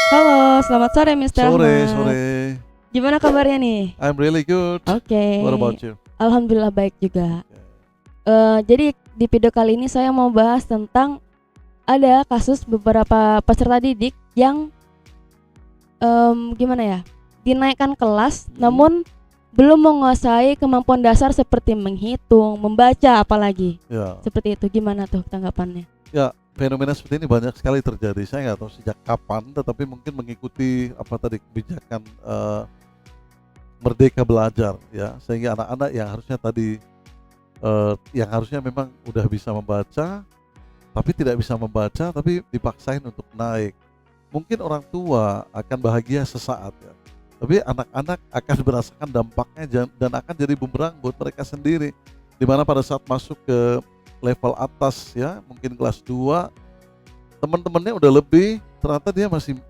Halo, selamat sore Mr. Sore, Ahmad. sore. Gimana kabarnya nih? I'm really good. Oke, What about you? alhamdulillah baik juga. Okay. Jadi di video kali ini saya mau bahas tentang ada kasus beberapa peserta didik yang gimana ya, dinaikkan kelas namun belum menguasai kemampuan dasar seperti menghitung, membaca apalagi. Ya, Seperti itu, gimana tuh tanggapannya? ya, fenomena seperti ini banyak sekali terjadi. Saya nggak tahu sejak kapan, tetapi mungkin mengikuti apa tadi kebijakan Merdeka Belajar, ya, sehingga anak-anak yang harusnya tadi yang harusnya memang udah bisa membaca, tapi tidak bisa membaca, tapi dipaksain untuk naik. Mungkin orang tua akan bahagia sesaat, ya, tapi anak-anak akan merasakan dampaknya dan akan jadi bumerang buat mereka sendiri, dimana pada saat masuk ke level atas, ya, mungkin kelas 2, teman-temannya udah lebih, ternyata dia masih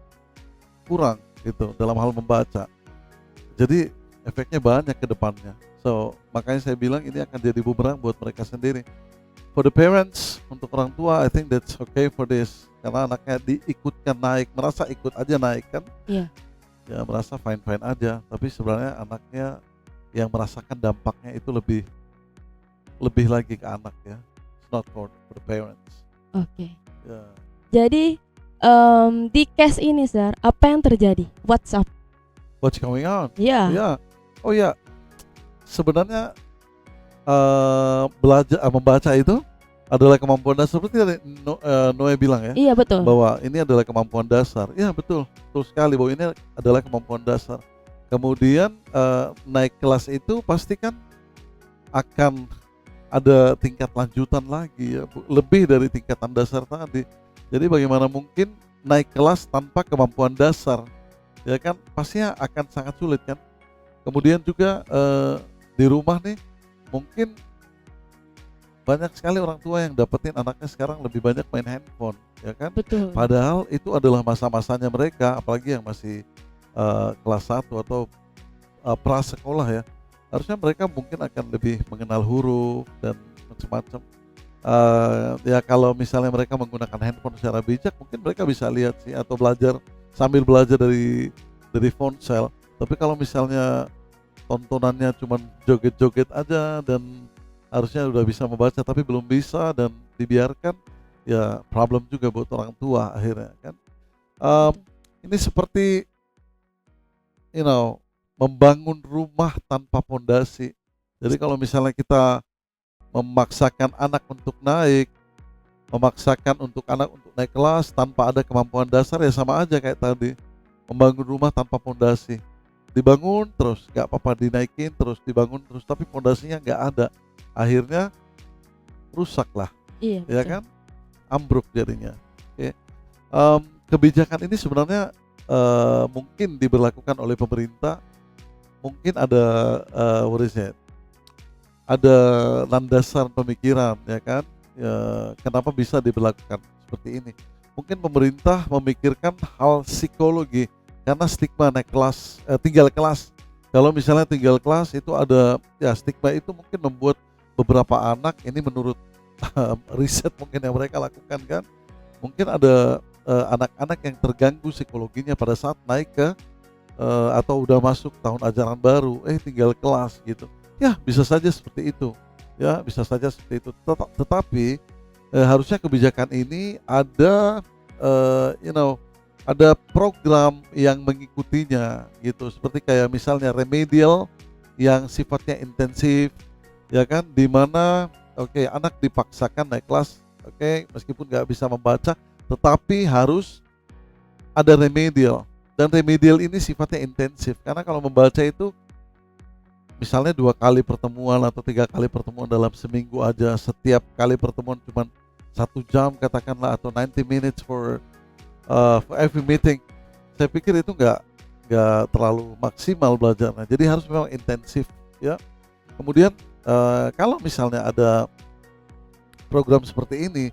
kurang gitu dalam hal membaca. Jadi efeknya banyak ke depannya. So makanya saya bilang ini akan jadi bumerang buat mereka sendiri. For the parents, untuk orang tua, I think that's okay for this, karena anaknya diikutkan naik, merasa ikut aja naik kan, Iya, ya merasa fine-fine aja, tapi sebenarnya anaknya yang merasakan dampaknya itu lebih lebih lagi ke anak, ya. It's not for the parents. oke. Ya. Jadi di case ini, Sir, apa yang terjadi? What's up? What's going on? Ya, Ya, oh ya, sebenarnya belajar membaca itu adalah kemampuan dasar, seperti tadi Noe bilang, ya, iya betul. bahwa ini adalah kemampuan dasar. Ya betul, betul sekali bahwa ini adalah kemampuan dasar. Kemudian naik kelas itu pasti kan akan ada tingkat lanjutan lagi, ya, lebih dari tingkatan dasar tadi. Jadi bagaimana mungkin naik kelas tanpa kemampuan dasar, ya kan, pastinya akan sangat sulit kan. Kemudian juga di rumah nih, mungkin banyak sekali orang tua yang dapetin anaknya sekarang lebih banyak main handphone, ya kan. Betul. Padahal itu adalah masa-masanya mereka, apalagi yang masih kelas 1 atau prasekolah, ya. Harusnya mereka mungkin akan lebih mengenal huruf dan macam-macam. Ya kalau misalnya mereka menggunakan handphone secara bijak, mungkin mereka bisa lihat sih, atau belajar sambil belajar dari ponsel. Tapi kalau misalnya tontonannya cuma joget-joget aja dan harusnya udah bisa membaca tapi belum bisa dan dibiarkan, ya problem juga buat orang tua akhirnya kan. Em, Betul. ini seperti membangun rumah tanpa pondasi. Jadi kalau misalnya kita memaksakan anak untuk naik, memaksakan untuk anak untuk naik kelas tanpa ada kemampuan dasar, ya sama aja kayak tadi membangun rumah tanpa pondasi. Dibangun terus nggak apa-apa, dinaikin terus, dibangun terus, tapi pondasinya nggak ada, akhirnya rusak lah, Iya ya betul. kan, ambruk jadinya. Oke. Kebijakan ini sebenarnya mungkin diberlakukan oleh pemerintah, mungkin ada what is it, ada landasan pemikiran, ya kan, ya, kenapa bisa diberlakukan seperti ini. Mungkin pemerintah memikirkan hal psikologi, karena stigma naik kelas, tinggal kelas. Kalau misalnya tinggal kelas itu ada, ya, stigma itu mungkin membuat beberapa anak ini, menurut riset mungkin yang mereka lakukan kan, mungkin ada anak-anak yang terganggu psikologinya pada saat naik ke atau udah masuk tahun ajaran baru, tinggal kelas gitu. Ya bisa saja seperti itu, ya bisa saja seperti itu. Tetapi harusnya kebijakan ini ada, ada program yang mengikutinya gitu, seperti kayak misalnya remedial yang sifatnya intensif, ya kan, di mana oke, anak dipaksakan naik kelas, oke, meskipun nggak bisa membaca, tetapi harus ada remedial, dan remedial ini sifatnya intensif, karena kalau membaca itu misalnya 2 kali pertemuan atau 3 kali pertemuan dalam seminggu aja, setiap kali pertemuan cuma 1 jam katakanlah, atau 90 minutes for every meeting. Saya pikir itu nggak terlalu maksimal belajarnya, jadi harus memang intensif, ya. Kemudian kalau misalnya ada program seperti ini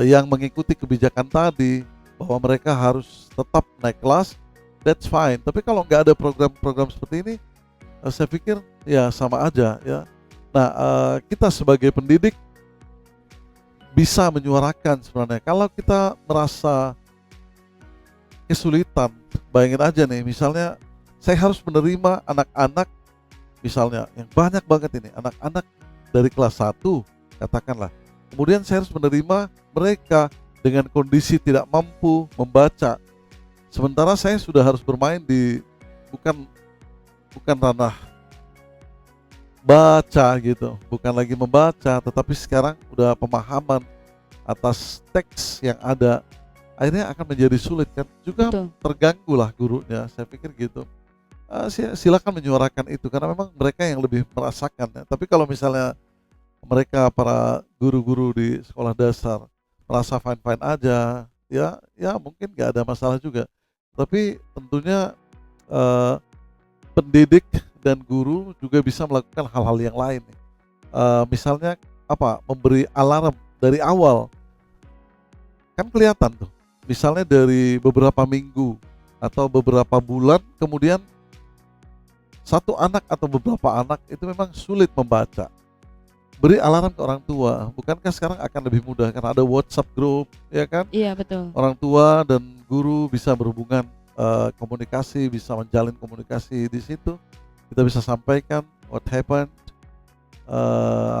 yang mengikuti kebijakan tadi, bahwa mereka harus tetap naik kelas, that's fine. Tapi kalau nggak ada program-program seperti ini, saya pikir ya sama aja, ya. Nah, kita sebagai pendidik bisa menyuarakan sebenarnya. Kalau kita merasa kesulitan. Bayangin aja nih, misalnya saya harus menerima anak-anak, misalnya yang banyak banget ini, anak-anak dari kelas 1 katakanlah. Kemudian saya harus menerima mereka dengan kondisi tidak mampu membaca. Sementara saya sudah harus bermain di bukan bukan ranah baca gitu, bukan lagi membaca, tetapi sekarang udah pemahaman atas teks yang ada. Akhirnya akan menjadi sulit kan, juga Betul. terganggu lah gurunya, saya pikir gitu. Silakan menyuarakan itu karena memang mereka yang lebih merasakan ya. Tapi kalau misalnya mereka para guru-guru di sekolah dasar merasa fine-fine aja, ya mungkin nggak ada masalah juga. Tapi tentunya eh, pendidik dan guru juga bisa melakukan hal-hal yang lain. Misalnya apa? Memberi alarm dari awal, kan kelihatan tuh. Misalnya dari beberapa minggu atau beberapa bulan, kemudian satu anak atau beberapa anak itu memang sulit membaca. Beri alarm ke orang tua. Bukankah sekarang akan lebih mudah karena ada WhatsApp group, ya kan? Iya, betul. Orang tua dan guru bisa berhubungan, komunikasi, bisa menjalin komunikasi di situ. Kita bisa sampaikan what happened,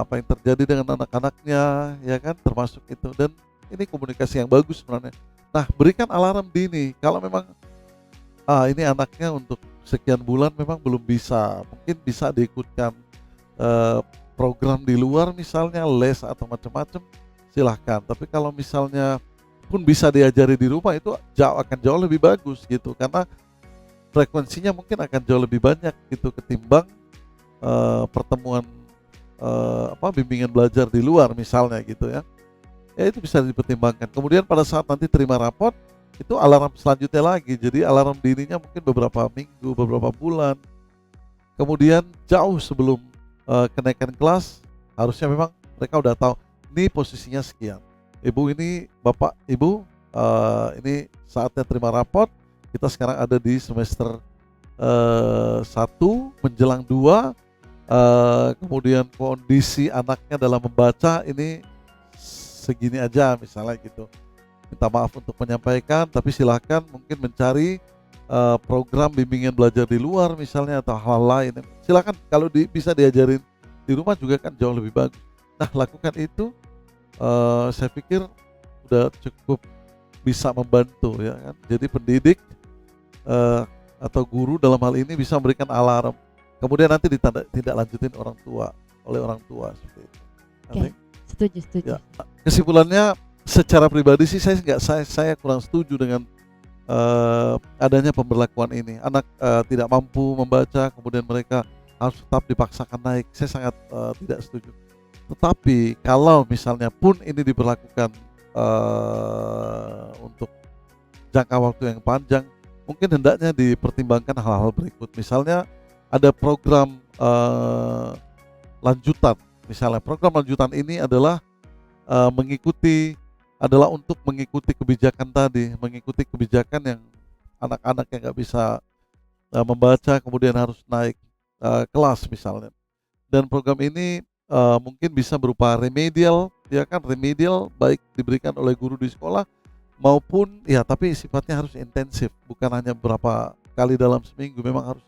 apa yang terjadi dengan anak-anaknya, ya kan? Termasuk itu. Dan ini komunikasi yang bagus sebenarnya. Nah, berikan alarm dini. Kalau memang ini anaknya untuk sekian bulan memang belum bisa, mungkin bisa diikutkan program di luar, misalnya les atau macam-macam, silahkan. Tapi kalau misalnya pun bisa diajari di rumah, itu akan jauh lebih bagus gitu, karena frekuensinya mungkin akan jauh lebih banyak gitu ketimbang pertemuan bimbingan belajar di luar misalnya gitu ya. Ya itu bisa dipertimbangkan. Kemudian pada saat nanti terima rapot, itu alarm selanjutnya lagi. Jadi alarm dirinya mungkin beberapa minggu, beberapa bulan. Kemudian jauh sebelum kenaikan kelas, harusnya memang mereka udah tahu ini posisinya sekian. Ibu ini, Bapak, Ibu, ini saatnya terima rapot. Kita sekarang ada di semester 1 menjelang 2. Kemudian kondisi anaknya dalam membaca ini segini aja misalnya gitu. Minta maaf untuk menyampaikan, tapi silakan mungkin mencari program bimbingan belajar di luar misalnya atau hal lain. Silakan, kalau bisa diajarin di rumah juga kan jauh lebih bagus. Nah, lakukan itu, saya pikir udah cukup bisa membantu ya kan. Jadi pendidik atau guru dalam hal ini bisa memberikan alarm. Kemudian nanti tidak lanjutin oleh orang tua seperti itu. Oke, setuju. Ya, kesimpulannya secara pribadi sih saya kurang setuju dengan adanya pemberlakuan ini. Anak tidak mampu membaca, kemudian mereka harus tetap dipaksakan naik. Saya sangat tidak setuju. Tetapi kalau misalnya pun ini diberlakukan untuk jangka waktu yang panjang, mungkin hendaknya dipertimbangkan hal-hal berikut. Misalnya ada program lanjutan. Misalnya program lanjutan ini adalah untuk mengikuti kebijakan tadi, mengikuti kebijakan yang anak-anak yang nggak bisa membaca kemudian harus naik kelas misalnya. Dan program ini mungkin bisa berupa remedial, ya kan, remedial baik diberikan oleh guru di sekolah maupun ya, tapi sifatnya harus intensif, bukan hanya beberapa kali dalam seminggu, memang harus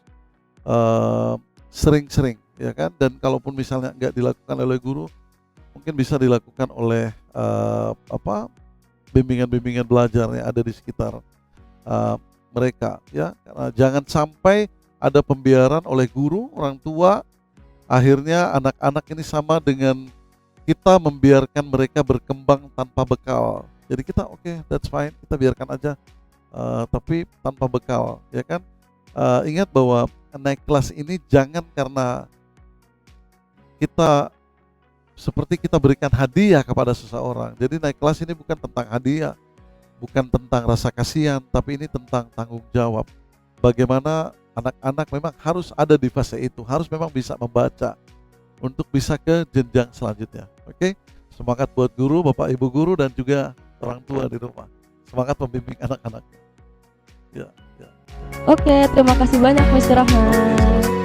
sering-sering, ya kan. Dan kalaupun misalnya nggak dilakukan oleh guru, mungkin bisa dilakukan oleh bimbingan-bimbingan belajar yang ada di sekitar mereka, ya. Karena jangan sampai ada pembiaran oleh guru, orang tua, akhirnya anak-anak ini sama dengan kita membiarkan mereka berkembang tanpa bekal. Jadi kita oke, that's fine, kita biarkan aja, tapi tanpa bekal, ya kan. Ingat bahwa naik kelas ini jangan karena kita seperti kita berikan hadiah kepada seseorang. Jadi naik kelas ini bukan tentang hadiah, bukan tentang rasa kasihan, tapi ini tentang tanggung jawab. Bagaimana anak-anak memang harus ada di fase itu, harus memang bisa membaca untuk bisa ke jenjang selanjutnya. Oke, semangat buat guru, Bapak Ibu guru, dan juga orang tua di rumah. Semangat membimbing anak-anak. Ya. Oke, terima kasih banyak Mr. Rahman.